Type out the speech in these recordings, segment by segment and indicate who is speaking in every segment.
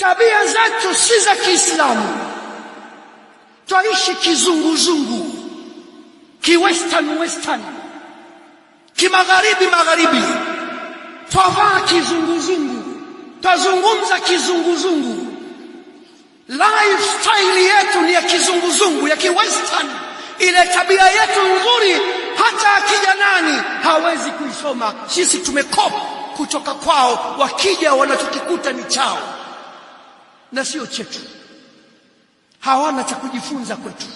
Speaker 1: tabia zetu si za Kiislamu. Twaishi kizunguzungu, western, magharibi. Twavaa kizunguzungu, twazungumza kizunguzungu. Lifestyle yetu ni ya kizunguzungu, ya western. Ile tabia yetu nzuri hata akija nani hawezi kuisoma. Sisi tumekopa kutoka kwao, wakija wanachokikuta ni chao na sio chetu. Hawana cha kujifunza kwetu.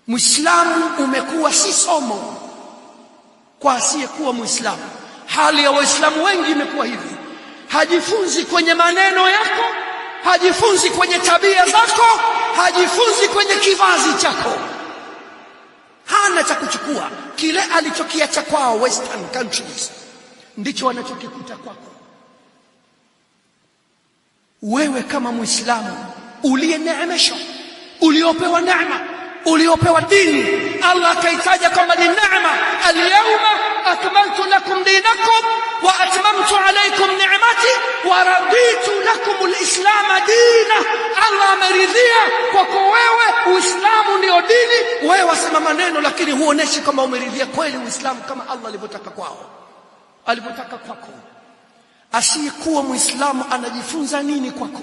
Speaker 1: Muislamu umekuwa si somo kwa asiyekuwa Muislamu. Hali ya Waislamu wengi imekuwa hivi. Hajifunzi kwenye maneno yako, hajifunzi kwenye tabia zako, hajifunzi kwenye kivazi chako. Hana cha kuchukua. Kile alichokiacha kwao western countries ndicho wanachokikuta kwako. Wewe kama Muislamu uliyeneemeshwa, uliopewa neema, uliopewa dini, Allah akaitaja kama ni neema. Al-yawma akmaltu lakum dinakum wa atmamtu alaykum ni'mati wa raditu lakum al-islam dina. Allah ameridhia kwako wewe Uislamu ndio dini. Wewe wasema maneno lakini huoneshi kama umeridhia kweli Uislamu kama Allah alivyotaka kwao, alivyotaka kwako. Asiyekuwa Muislamu anajifunza nini kwako?